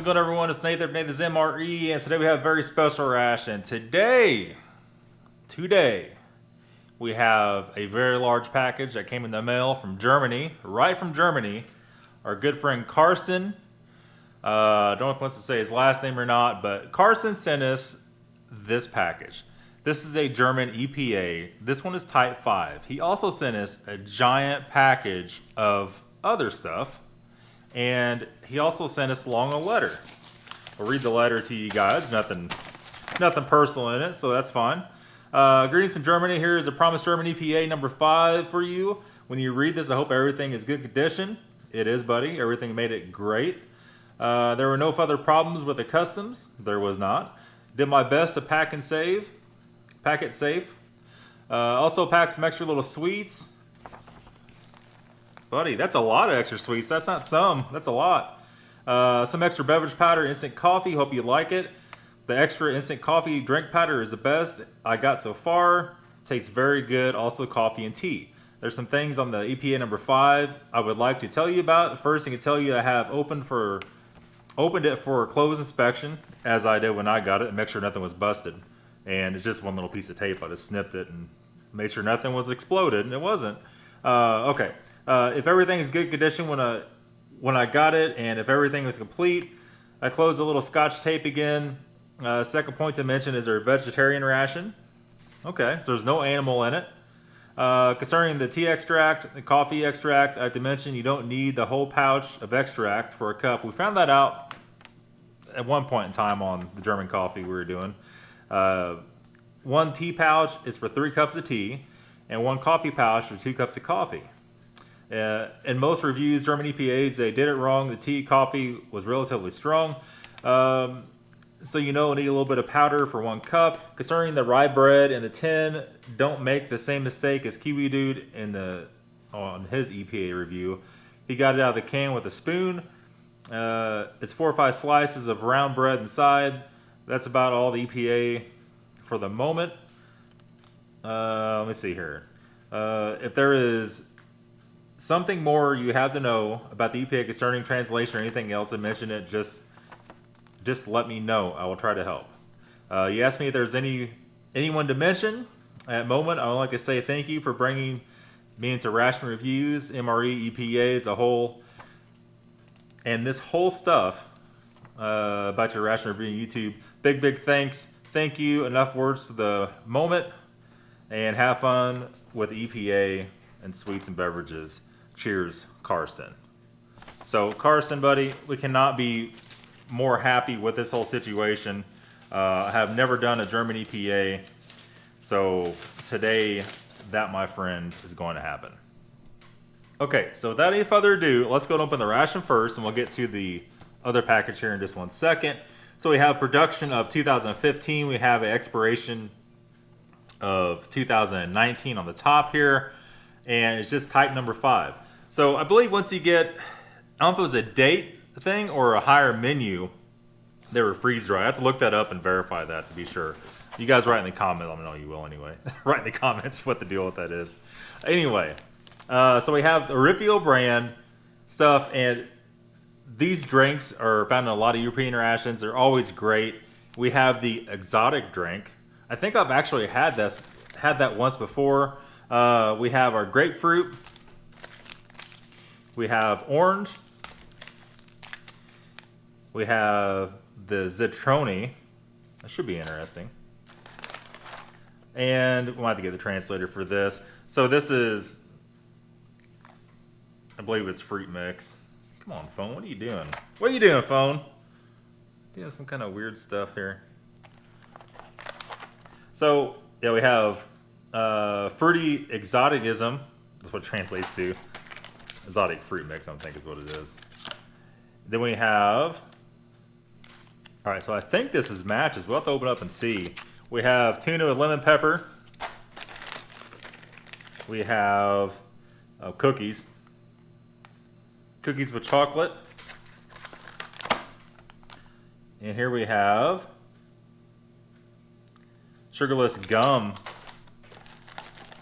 it going, everyone? It's Nathan from Nathan's MRE, and today we have a very special ration. Today, we have a very large package that came in the mail from Germany, right from Germany. Our good friend Carsten, I don't know if he wants to say his last name or not, but Carsten sent us this package. This is a German EPA. This one is Type 5. He also sent us a giant package of other stuff. And he also sent us along a letter. I'll read the letter to you guys. Nothing personal in it, so that's fine. Greetings from Germany. Here is a Promise German EPA number 5 for you. When you read this, I hope everything is good condition. It is, buddy. Everything made it great. There were no further problems with the customs. There was not. Did my best to pack it safe. Also packed some extra little sweets. Buddy, that's a lot of extra sweets. That's not some. That's a lot. Some extra beverage powder, instant coffee. Hope you like it. The extra instant coffee drink powder is the best I got so far. Tastes very good. Also coffee and tea. There's some things on the EPA number 5 I would like to tell you about. First thing to tell you, I have opened it for a close inspection, as I did when I got it, and make sure nothing was busted. And it's just one little piece of tape. I just snipped it and made sure nothing was exploded, and it wasn't. Okay. If everything is good condition when I got it, and if everything was complete, I closed the little scotch tape again. Second point to mention is our vegetarian ration. Okay, so there's no animal in it. Concerning the tea extract, the coffee extract, I have to mention you don't need the whole pouch of extract for a cup. We found that out at one point in time on the German coffee we were doing. One tea pouch is for 3 cups of tea, and 1 coffee pouch for 2 cups of coffee. In most reviews, German EPAs, they did it wrong. The tea, coffee was relatively strong. So you know, need a little bit of powder for 1 cup. Concerning the rye bread in the tin, don't make the same mistake as Kiwi Dude on his EPA review. He got it out of the can with a spoon. It's 4 or 5 slices of brown bread inside. That's about all the EPA for the moment. Let me see here. If there is something more you have to know about the EPA concerning translation or anything else, I mentioned it, just let me know. I will try to help. You asked me if there's anyone to mention. At the moment, I would like to say thank you for bringing me into Ration Reviews, MRE, EPA as a whole, and this whole stuff about your Ration Review YouTube. Big thanks. Thank you. Enough words to the moment, and have fun with EPA and sweets and beverages. Cheers, Carsten. So, Carsten, buddy, we cannot be more happy with this whole situation. I have never done a German EPA, so today, that, my friend, is going to happen. Okay, so without any further ado, let's go and open the ration first, and we'll get to the other package here in just 1 second. So we have production of 2015. We have an expiration of 2019 on the top here, and it's just type number 5. So I believe once you get, I don't know if it was a date thing or a higher menu, they were freeze dry. I have to look that up and verify that to be sure. You guys write in the comments. Let me know you will anyway. Write in the comments what the deal with that is. Anyway, so we have the Rifio brand stuff, and these drinks are found in a lot of European rations. They're always great. We have the exotic drink. I think I've actually had that once before. We have our grapefruit. We have orange. We have the Zitrone. That should be interesting. And we'll have to get the translator for this. So this is, I believe it's fruit mix. Come on, phone. What are you doing? What are you doing, phone? Doing some kind of weird stuff here. So, yeah, we have fruity exoticism. That's what it translates to. Exotic fruit mix, I think is what it is. Then we have, all right, so I think this is matches. We'll have to open up and see. We have tuna with lemon pepper. We have cookies. Cookies with chocolate. And here we have sugarless gum.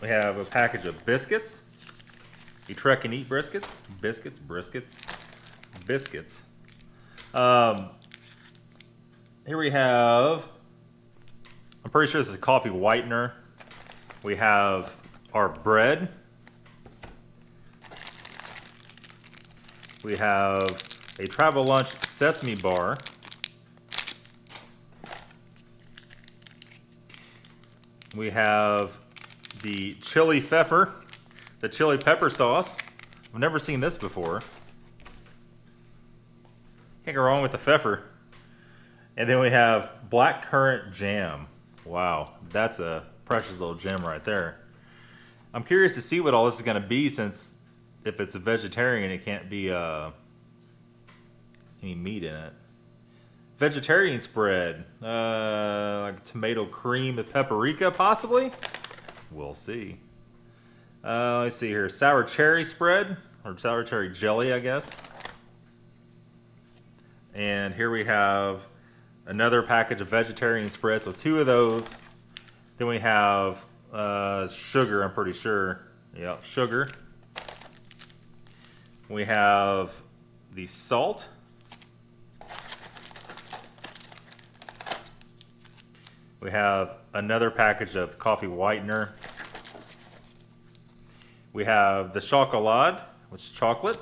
We have a package of biscuits. You Trek and eat briskets? Biscuits. Here we have, I'm pretty sure this is coffee whitener. We have our bread. We have a travel lunch sesame bar. We have the chili pepper, the chili pepper sauce. I've never seen this before. Can't go wrong with the pepper. And then we have blackcurrant jam. Wow, that's a precious little gem right there. I'm curious to see what all this is going to be, since if it's a vegetarian, it can't be any meat in it. Vegetarian spread, like tomato cream with paprika, possibly. We'll see. Let's see here, sour cherry spread, or sour cherry jelly, I guess. And here we have another package of vegetarian spread, so 2 of those. Then we have sugar, I'm pretty sure. Yeah, sugar. We have the salt. We have another package of coffee whitener. We have the chocolat, which is chocolate.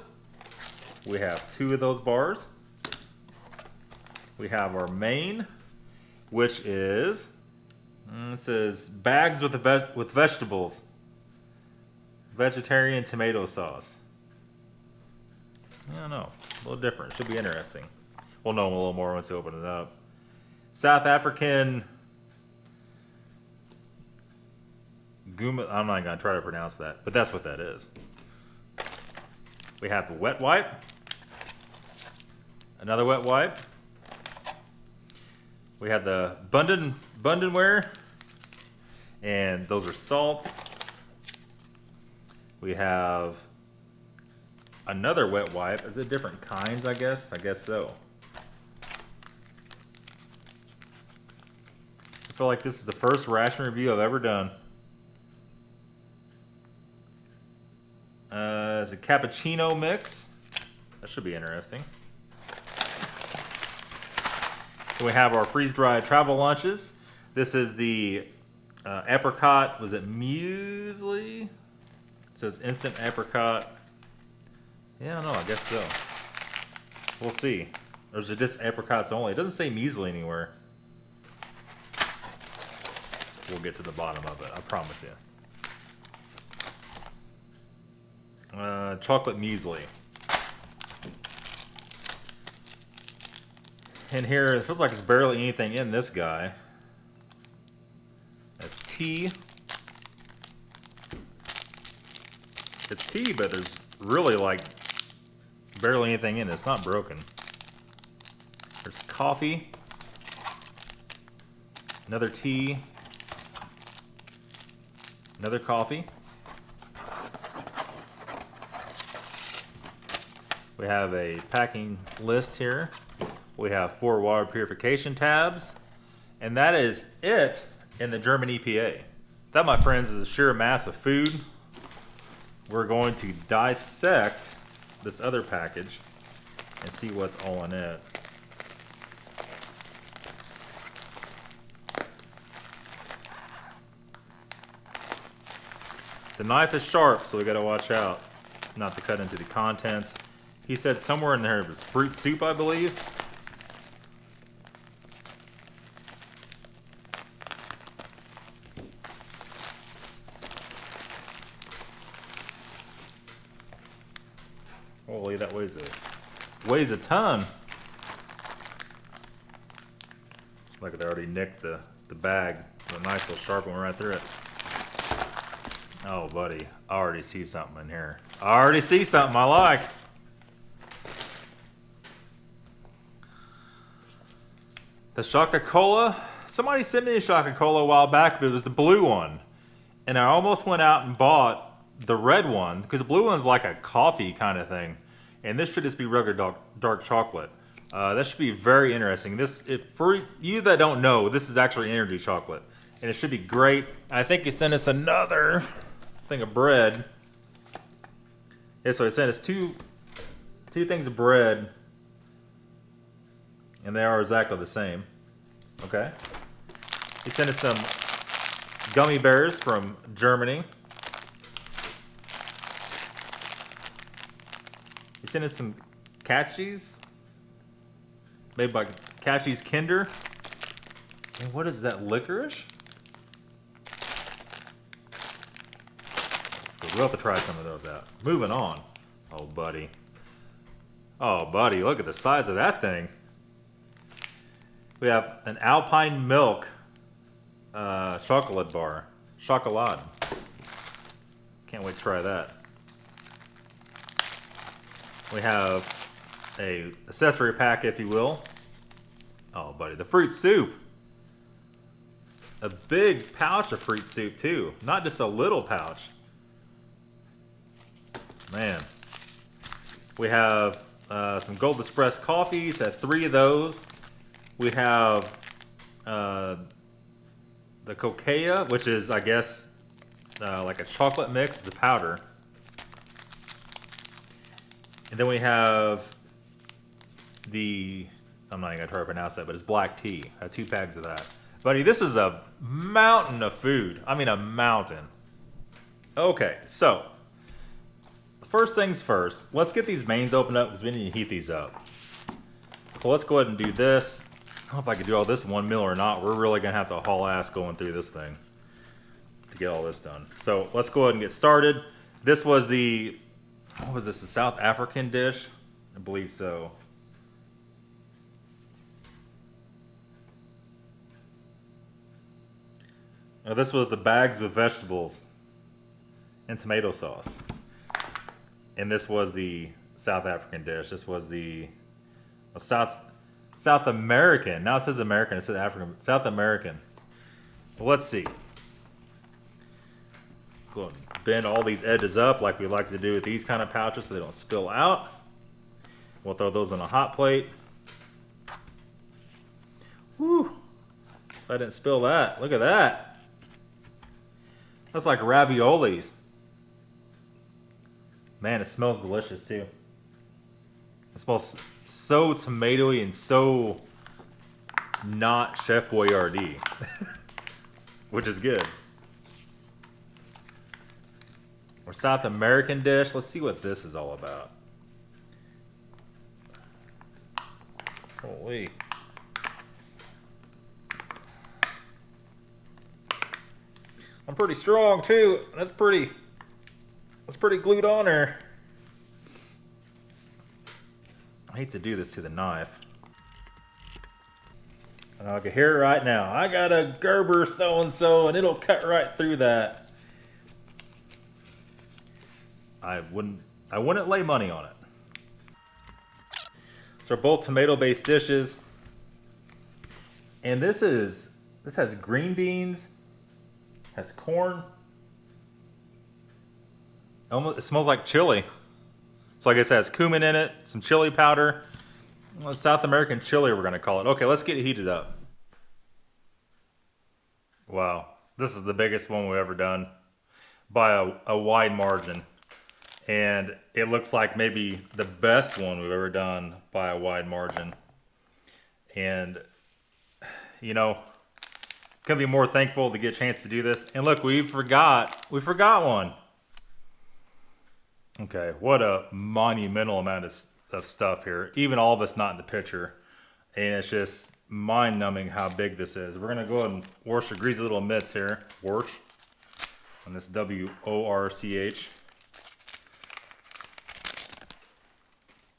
We have 2 of those bars. We have our main, which is, it says bags with vegetables. Vegetarian tomato sauce. I don't know, a little different. Should be interesting. We'll know a little more once we open it up. South African Guma, I'm not going to try to pronounce that, but that's what that is. We have a wet wipe. Another wet wipe. We have the Bundenware. And those are salts. We have another wet wipe. Is it different kinds, I guess? I guess so. I feel like this is the first ration review I've ever done. It's a cappuccino mix. That should be interesting. Then we have our freeze-dried travel lunches. This is the apricot, was it muesli? It says instant apricot. Yeah, I don't know, I guess so. We'll see. Or is it just apricots only? It doesn't say muesli anywhere. We'll get to the bottom of it, I promise you. Chocolate muesli. And here, it feels like there's barely anything in this guy. That's tea. It's tea, but there's really like barely anything in it. It's not broken. There's coffee. Another tea. Another coffee. We have a packing list here. We have 4 water purification tabs. And that is it in the German EPA. That, my friends, is a sheer mass of food. We're going to dissect this other package and see what's all in it. The knife is sharp, so we gotta watch out not to cut into the contents. He said somewhere in there was fruit soup, I believe. Holy, that weighs a ton. Look, they already nicked the bag. A nice little sharp one right through it. Oh, buddy, I already see something in here. I already see something I like. The Shaka-Cola. Somebody sent me a Shaka-Cola a while back, but it was the blue one. And I almost went out and bought the red one, because the blue one's like a coffee kind of thing. And this should just be regular dark chocolate. That should be very interesting. For you that don't know, this is actually energy chocolate. And it should be great. I think he sent us another thing of bread. Yeah, so he sent us two things of bread. And they are exactly the same. Okay. He sent us some gummy bears from Germany. He sent us some Catchies, made by Catchies Kinder. And what is that, licorice? We'll have to try some of those out. Moving on. Oh, buddy. Oh, buddy, look at the size of that thing. We have an Alpine Milk chocolate bar. Chocolade. Can't wait to try that. We have a accessory pack, if you will. Oh, buddy, the fruit soup. A big pouch of fruit soup, too. Not just a little pouch. Man. We have some Gold Express coffees. Had 3 of those. We have the coquea, which is, I guess, like a chocolate mix. It's a powder. And then we have the, I'm not even going to try to pronounce that, but it's black tea. I have 2 bags of that. Buddy, this is a mountain of food. I mean, a mountain. Okay, so first things first, let's get these mains opened up because we need to heat these up. So let's go ahead and do this. I don't know if I can do all this in 1 meal or not. We're really going to have to haul ass going through this thing to get all this done. So let's go ahead and get started. This was the, what was this, a South African dish? I believe so. Now, this was the bags with vegetables and tomato sauce. And this was the South African dish. This was the South American. Now it says American, it says African. South American. Well, let's see. Go ahead and bend all these edges up like we like to do with these kind of pouches so they don't spill out. We'll throw those on a hot plate. Whew. I didn't spill that. Look at that. That's like raviolis. Man, it smells delicious too. It smells so tomatoey and so not Chef Boyardee, which is good. Our South American dish. Let's see what this is all about. Holy. I'm pretty strong too. That's pretty glued on there. I hate to do this to the knife. And I can hear it right now. I got a Gerber so-and-so and it'll cut right through that. I wouldn't lay money on it. So they're both tomato-based dishes. And this has green beans, has corn. Almost, it smells like chili. So I guess it has cumin in it, some chili powder. Well, South American chili, we're gonna call it. Okay, let's get it heated up. Wow, this is the biggest one we've ever done by a wide margin. And it looks like maybe the best one we've ever done by a wide margin. And, you know, couldn't be more thankful to get a chance to do this. And look, we forgot one. Okay, what a monumental amount of stuff here. Even all of us not in the picture. And it's just mind-numbing how big this is. We're going to go ahead and wash our greasy little mitts here. Wash. On this W-O-R-C-H.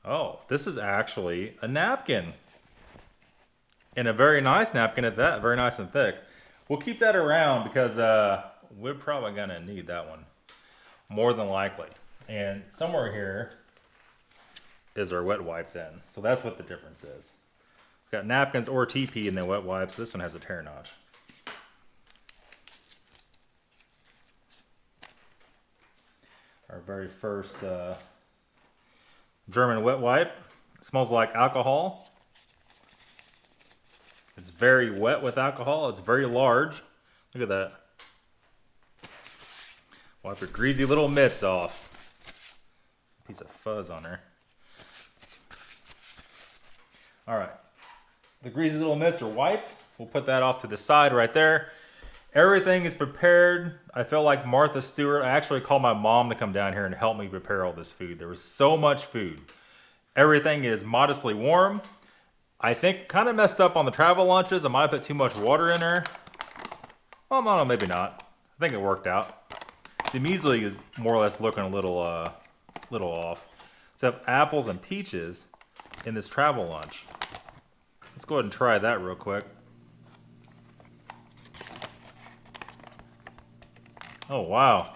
Oh, this is actually a napkin. And a very nice napkin at that. Very nice and thick. We'll keep that around because we're probably going to need that one. More than likely. And somewhere here is our wet wipe then. So that's what the difference is. We've got napkins or TP and then wet wipes. This one has a tear notch. Our very first German wet wipe. It smells like alcohol. It's very wet with alcohol. It's very large. Look at that. Wipe your greasy little mitts off. Piece of fuzz on her. All right. The greasy little mitts are wiped. We'll put that off to the side right there. Everything is prepared. I feel like Martha Stewart. I actually called my mom to come down here and help me prepare all this food. There was so much food. Everything is modestly warm. I think kind of messed up on the travel lunches. I might have put too much water in there. Well, no, maybe not. I think it worked out. The muesli is more or less looking a little off. So I have apples and peaches in this travel lunch. Let's go ahead and try that real quick. Oh, wow.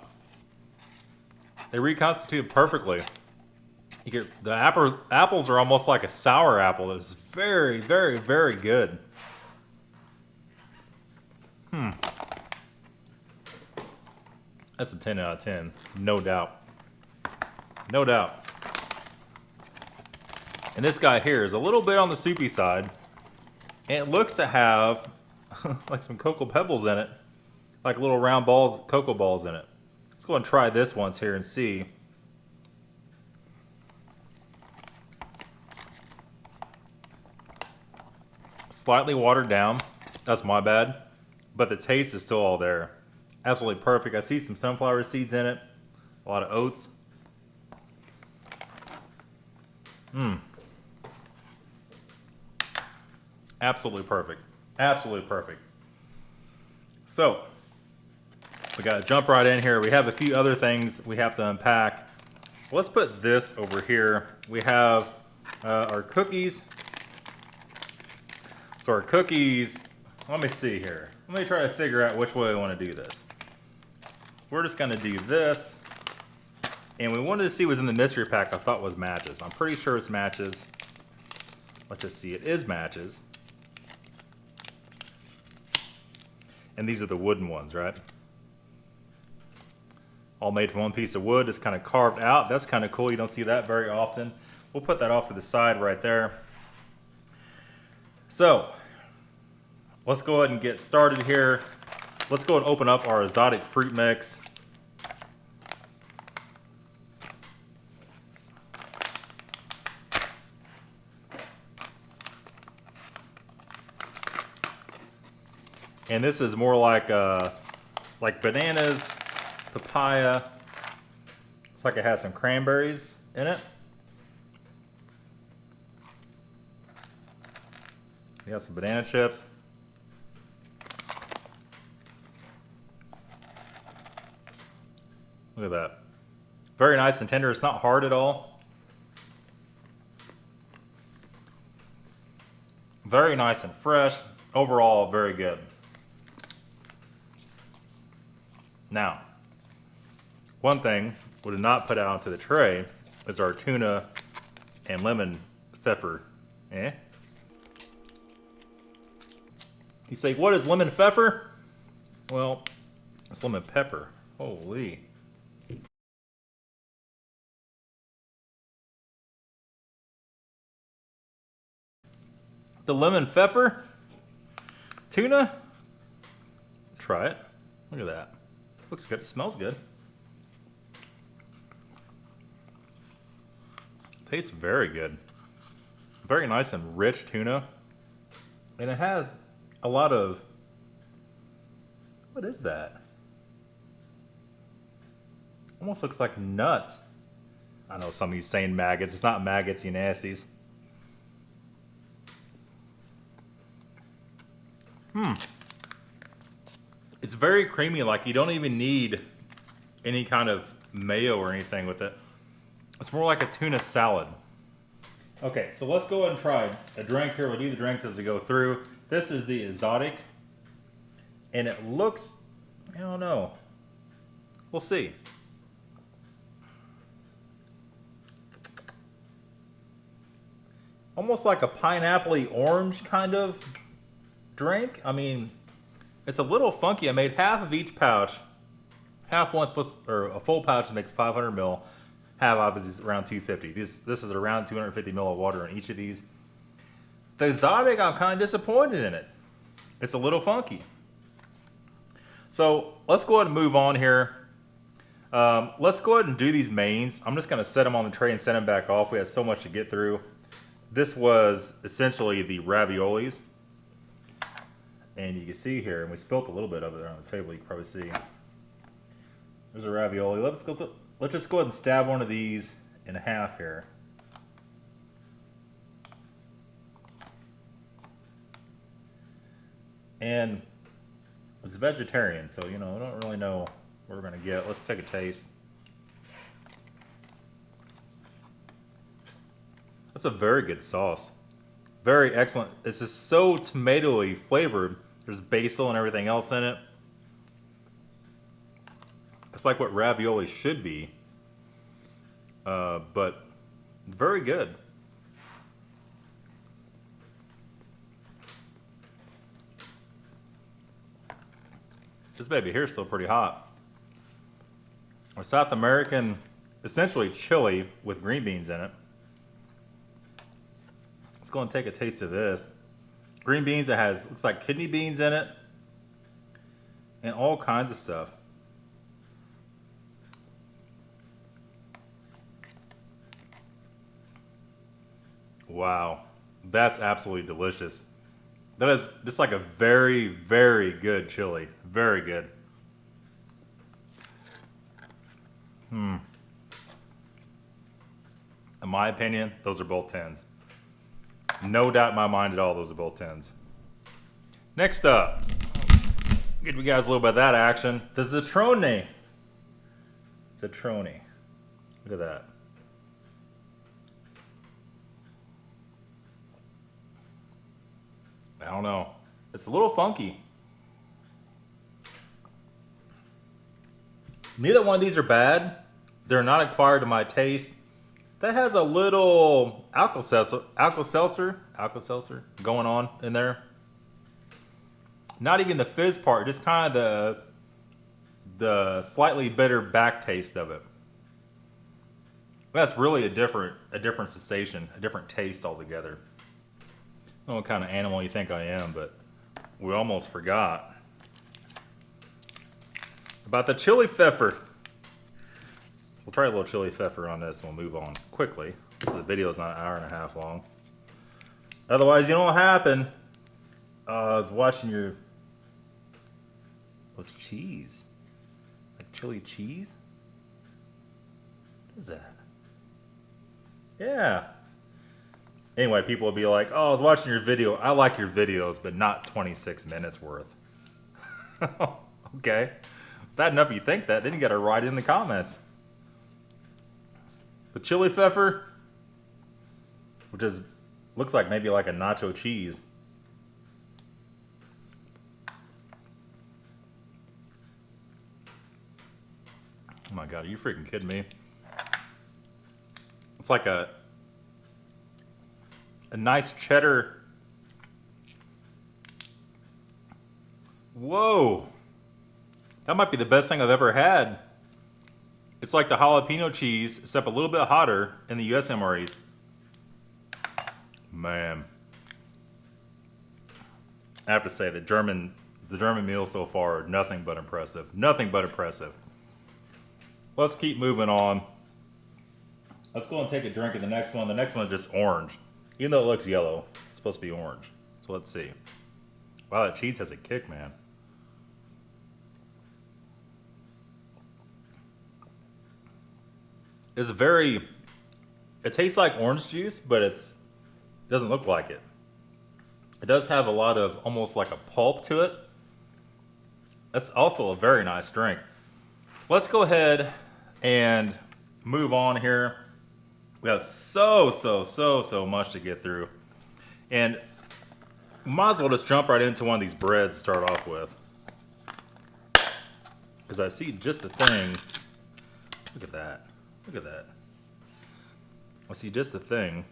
They reconstitute perfectly. You get the apples are almost like a sour apple. It's very, very, very good. That's a 10 out of 10, no doubt. No doubt. And this guy here is a little bit on the soupy side. And it looks to have like some cocoa pebbles in it. Like little round balls, cocoa balls in it. Let's go and try this once here and see. Slightly watered down. That's my bad. But the taste is still all there. Absolutely perfect. I see some sunflower seeds in it. A lot of oats. Absolutely perfect. Absolutely perfect. So, we got to jump right in here. We have a few other things we have to unpack. Let's put this over here. We have our cookies. So our cookies, let me see here. Let me try to figure out which way I want to do this. We're just going to do this. And we wanted to see what was in the mystery pack I thought was matches. I'm pretty sure it's matches. Let's just see. It is matches. And these are the wooden ones, right? All made from one piece of wood. It's kind of carved out. That's kind of cool. You don't see that very often. We'll put that off to the side right there. So, let's go ahead and get started here. Let's go and open up our exotic fruit mix. And this is more like bananas, papaya. It's like it has some cranberries in it. We got some banana chips. Look at that. Very nice and tender. It's not hard at all. Very nice and fresh. Overall, very good. Now, one thing we did not put out onto the tray is our tuna and lemon pepper. You say, what is lemon pepper? Well, it's lemon pepper. Holy. The lemon pepper? Tuna? Try it. Look at that. Looks good. It smells good. Tastes very good. Very nice and rich tuna. And it has a lot of... What is that? Almost looks like nuts. I know some of you saying maggots. It's not maggots, you nasties. It's very creamy, like you don't even need any kind of mayo or anything with it. It's more like a tuna salad. Okay, so let's go ahead and try a drink here. We'll do the drinks as we go through. This is the exotic. And it looks, I don't know. We'll see. Almost like a pineapple-y orange kind of drink. I mean, it's a little funky. I made half of each pouch. Half once plus, or a full pouch makes 500 mil. Half obviously is around 250. This is around 250 mil of water in each of these. The exotic, I'm kind of disappointed in it. It's a little funky. So let's go ahead and move on here. Let's go ahead and do these mains. I'm just going to set them on the tray and send them back off. We have so much to get through. this was essentially the raviolis. And you can see here, and we spilt a little bit over there on the table, you can probably see. There's a ravioli. Let's just go ahead and stab one of these in half here. And it's vegetarian, so, you know, I don't really know what we're going to get. Let's take a taste. That's a very good sauce. Very excellent. It's just so tomatoey flavored. There's basil and everything else in it. It's like what ravioli should be. But very good. This baby here is still pretty hot. Or South American, essentially chili with green beans in it. Let's go and take a taste of this. Green beans that has, looks like kidney beans in it. And all kinds of stuff. Wow, that's absolutely delicious. That is just like a very, very good chili. Very good. In my opinion, those are both 10s. No doubt in my mind at all, those are both 10s. Next up, give you guys a little bit of that action. The Zatrone. Zatrone. Look at that. I don't know. It's a little funky. Neither one of these are bad. They're not acquired to my taste. That has a little Alka-Seltzer going on in there. Not even the fizz part, just kind of the slightly bitter back taste of it. That's really a different sensation, a different taste altogether. I don't know what kind of animal you think I am, but we almost forgot about the chili pepper. We'll try a little chili pepper on this and we'll move on quickly, so the video is not an hour and a half long. Otherwise, you know what happened? I was watching your... What's cheese? Like chili cheese? What is that? Yeah. Anyway, people will be like, oh, I was watching your video. I like your videos, but not 26 minutes worth. Okay. Bad enough you think that, then you gotta write it in the comments. The chili pepper, which is, looks like maybe like a nacho cheese. Oh my God, are you freaking kidding me? It's like a nice cheddar. Whoa. That might be the best thing I've ever had. It's like the jalapeno cheese, except a little bit hotter in the US MREs. Man. I have to say, the German meals so far are nothing but impressive. Nothing but impressive. Let's keep moving on. Let's go and take a drink of the next one. The next one is just orange. Even though it looks yellow, it's supposed to be orange. So let's see. Wow, that cheese has a kick, man. It's very... It tastes like orange juice, but it doesn't look like it. It does have a lot of almost like a pulp to it. That's also a very nice drink. Let's go ahead and move on here. We have so much to get through. And might as well just jump right into one of these breads to start off with. Because I see just the thing. Look at that. Look at that. I see just the thing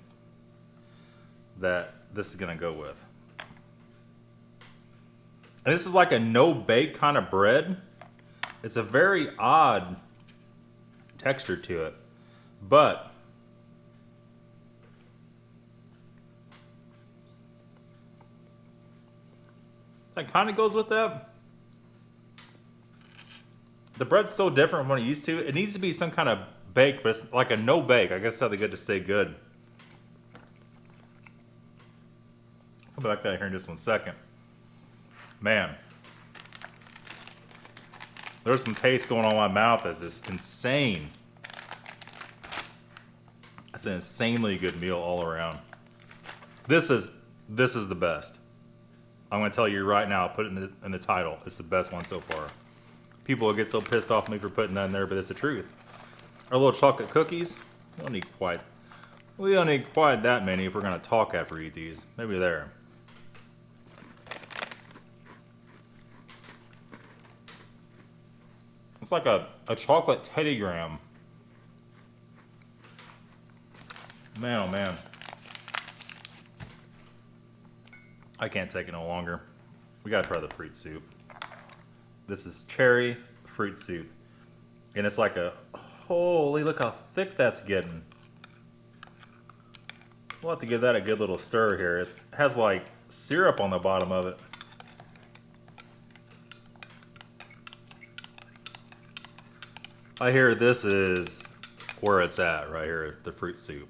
that this is going to go with. And this is like a no-bake kind of bread. It's a very odd texture to it. But that kind of goes with that. The bread's so different from what I'm used to. It needs to be some kind of bake, but it's like a no-bake. I guess that's how they get to stay good. I'll be back that here in just 1 second. Man. There's some taste going on in my mouth that's just insane. It's an insanely good meal all around. This is the best. I'm going to tell you right now, put it in the title. It's the best one so far. People will get so pissed off at me for putting that in there, but it's the truth. Our little chocolate cookies, we don't need quite that many if we're going to talk after we eat these. Maybe there. It's like a chocolate Teddy Graham. Man, oh man. I can't take it no longer. We gotta try the fruit soup. This is cherry fruit soup. And it's like a, holy, look how thick that's getting. We'll have to give that a good little stir here. It has like syrup on the bottom of it. I hear this is where it's at right here, the fruit soup.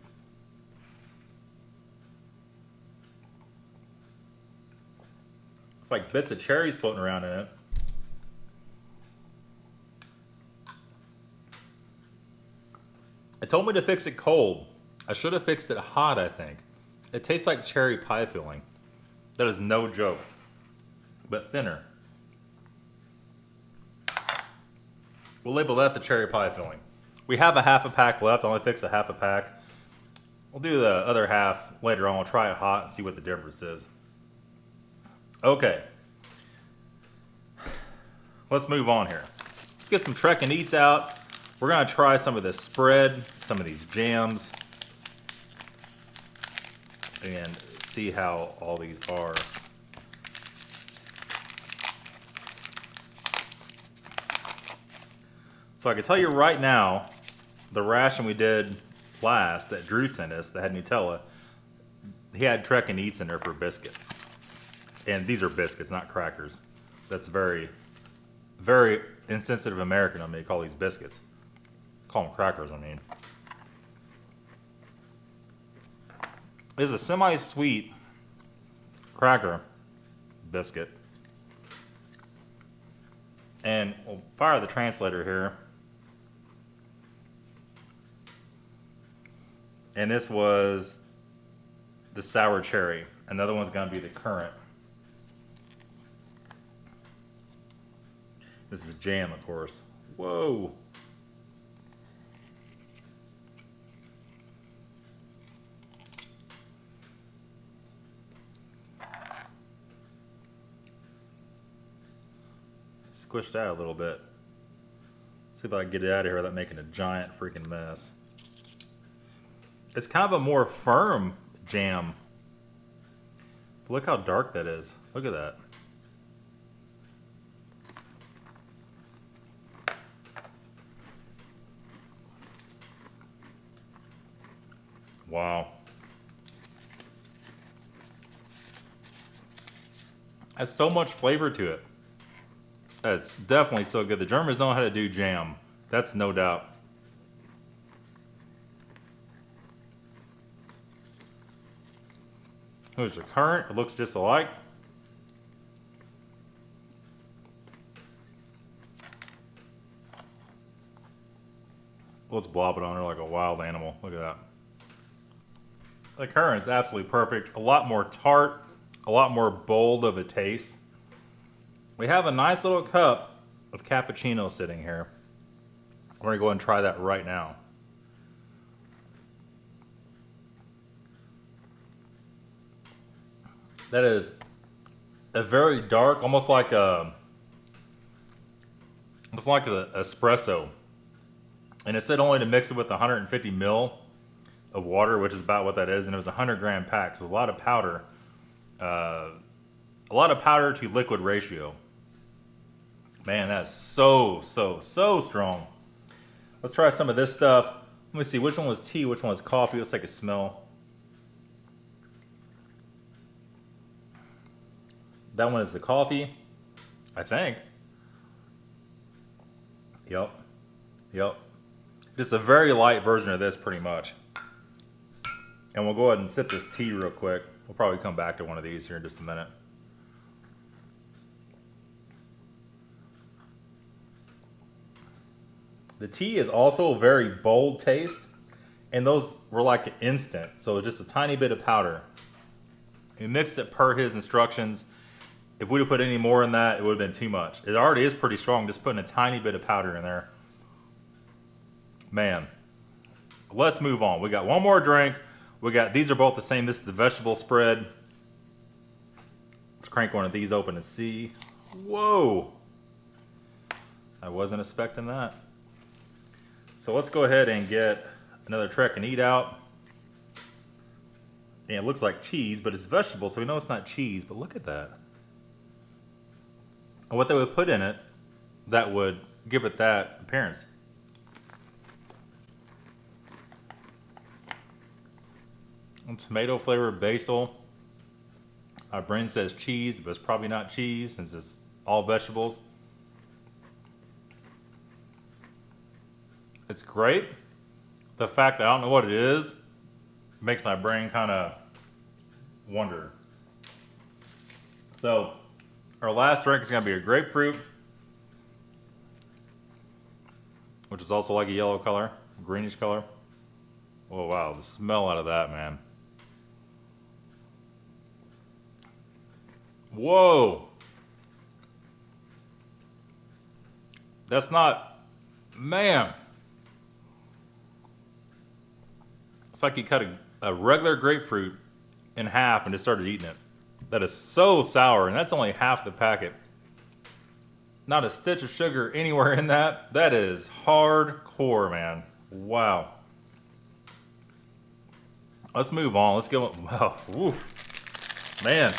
It's like bits of cherries floating around in it. It told me to fix it cold. I should have fixed it hot, I think. It tastes like cherry pie filling. That is no joke. But thinner. We'll label that the cherry pie filling. We have a half a pack left. I'll only fix a half a pack. We'll do the other half later on. We'll try it hot and see what the difference is. Okay. Let's move on here. Let's get some Trek and Eats out. We're going to try some of this spread, some of these jams, and see how all these are. So I can tell you right now, the ration we did last that Drew sent us that had Nutella, he had Trek and Eats in there for biscuit. And these are biscuits, not crackers. That's very, very insensitive American of me to call these biscuits. Call them crackers, I mean. This is a semi-sweet cracker biscuit. And we'll fire the translator here. And this was the sour cherry. Another one's going to be the currant. This is jam, of course. Whoa. Squished out a little bit. See if I can get it out of here without making a giant freaking mess. It's kind of a more firm jam. But look how dark that is. Look at that. Wow. Has so much flavor to it. That's definitely so good. The Germans know how to do jam. That's no doubt. Here's the currant. It looks just alike. Let's blob it on her like a wild animal. Look at that. The currant is absolutely perfect. A lot more tart, a lot more bold of a taste. We have a nice little cup of cappuccino sitting here. We're going to go ahead and try that right now. That is a very dark, almost like an espresso. And it said only to mix it with 150 ml of water, which is about what that is, and it was a 100-gram pack, so a lot of powder. A lot of powder to liquid ratio. Man, that's so strong. Let's try some of this stuff. Let me see, which one was tea, which one was coffee? Let's take a smell. That one is the coffee, I think. Yep. Just a very light version of this, pretty much. And we'll go ahead and sip this tea real quick. We'll probably come back to one of these here in just a minute. The tea is also a very bold taste, and those were like instant, so just a tiny bit of powder. He mixed it per his instructions. If we'd have put any more in that, it would have been too much. It already is pretty strong, just putting a tiny bit of powder in there. Man, let's move on. We got one more drink. These are both the same. This is the vegetable spread. Let's crank one of these open and see. Whoa. I wasn't expecting that. So let's go ahead and get another Trek and Eat out. And it looks like cheese, but it's vegetable, so we know it's not cheese, but look at that. And what they would put in it that would give it that appearance. And tomato flavored basil. Our brain says cheese, but it's probably not cheese since it's all vegetables. It's great. The fact that I don't know what it is makes my brain kind of wonder. So our last drink is going to be a grapefruit, which is also like a yellow color, greenish color. Oh wow, the smell out of that, man. Whoa. That's not, man. It's like you cut a regular grapefruit in half and just started eating it. That is so sour, and that's only half the packet. Not a stitch of sugar anywhere in that. That is hardcore, man. Wow. Let's move on. Let's go. Wow. Woo. Man.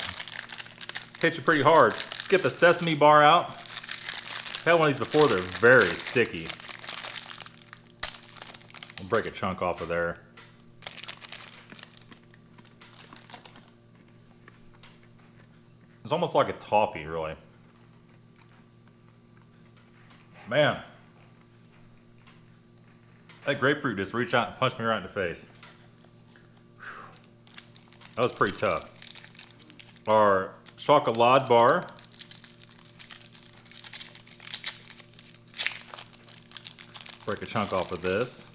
Hit you pretty hard. Let's get the sesame bar out. I've had one of these before. They're very sticky. I'll break a chunk off of there. It's almost like a toffee, really. Man. That grapefruit just reached out and punched me right in the face. Whew. That was pretty tough. Our chocolate bar. Break a chunk off of this.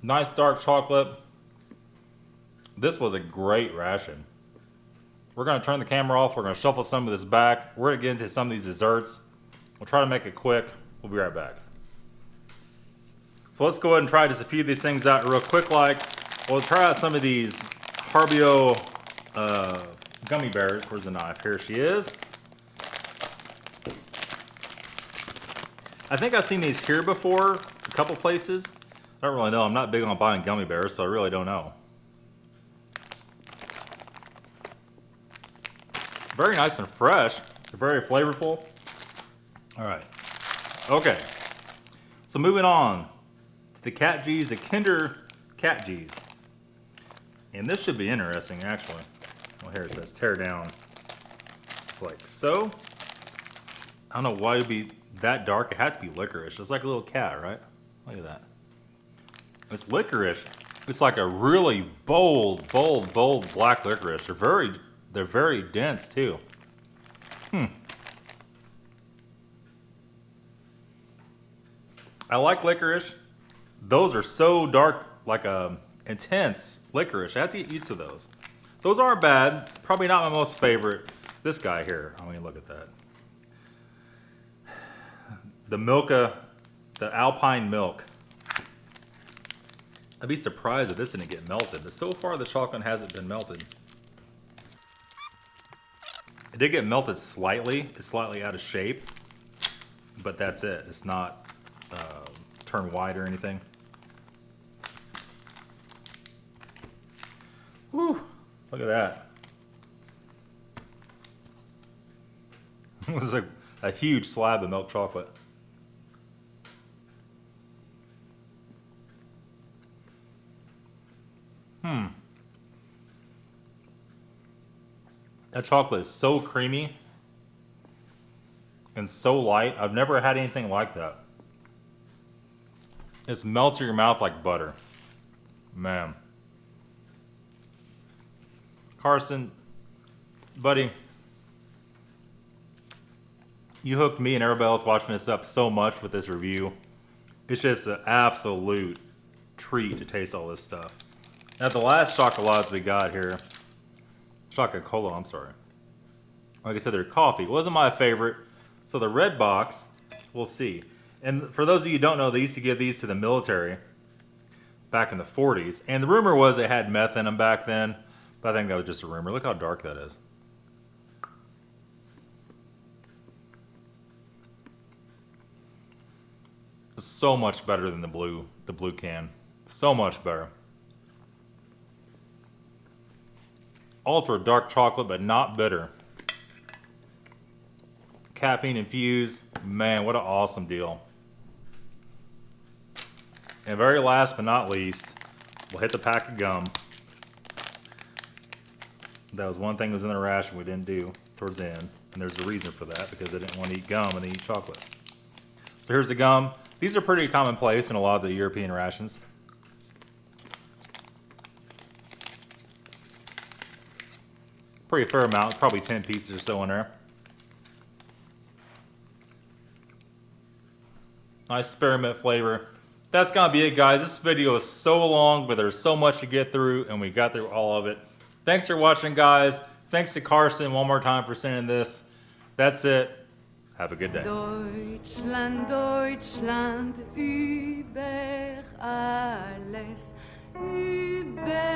Nice dark chocolate. This was a great ration. We're going to turn the camera off. We're going to shuffle some of this back. We're going to get into some of these desserts. We'll try to make it quick. We'll be right back. So let's go ahead and try just a few of these things out real quick. We'll try out some of these Haribo gummy bears. Where's the knife? Here she is. I think I've seen these here before, a couple places. I don't really know. I'm not big on buying gummy bears, so I really don't know. Very nice and fresh. Very flavorful. All right. Okay. So moving on to the Cat G's, the Kinder Cat G's. And this should be interesting, actually. Well, here it says tear down. It's like so. I don't know why it would be that dark. It had to be licorice. It's like a little cat, right? Look at that. It's licorice. It's like a really bold black licorice. They're very dense too. I like licorice. Those are so dark, like intense licorice. I have to get used to those. Those aren't bad. Probably not my most favorite. This guy here. I mean, look at that. The Milka, the Alpine milk. I'd be surprised if this didn't get melted, but so far the chocolate hasn't been melted. It did get melted slightly. It's slightly out of shape, but that's it. It's not turned white or anything. Whew, look at that. This is a huge slab of milk chocolate. That chocolate is so creamy. and so light. I've never had anything like that. It melts in your mouth like butter. Man. Carson, buddy, you hooked me and everybody else watching this up so much with this review. It's just an absolute treat to taste all this stuff. Now the last chocolates we got here, chocolate cola, I'm sorry. Like I said, they're coffee. It wasn't my favorite. So the red box, we'll see. And for those of you who don't know, they used to give these to the military back in the 40s. And the rumor was it had meth in them back then. But I think that was just a rumor. Look how dark that is. It's so much better than the blue can. So much better. Ultra dark chocolate, but not bitter. Caffeine infused. Man, what an awesome deal. And very last but not least, we'll hit the pack of gum. That was one thing that was in the ration we didn't do towards the end. And there's a reason for that, because I didn't want to eat gum and eat chocolate. So here's the gum. These are pretty commonplace in a lot of the European rations. Pretty fair amount, probably 10 pieces or so in there. Nice spearmint flavor. That's gonna be it, guys. This video is so long, but there's so much to get through, and we got through all of it. Thanks for watching, guys. Thanks to Carson one more time for sending this. That's it. Have a good day. Deutschland, Deutschland, über alles, über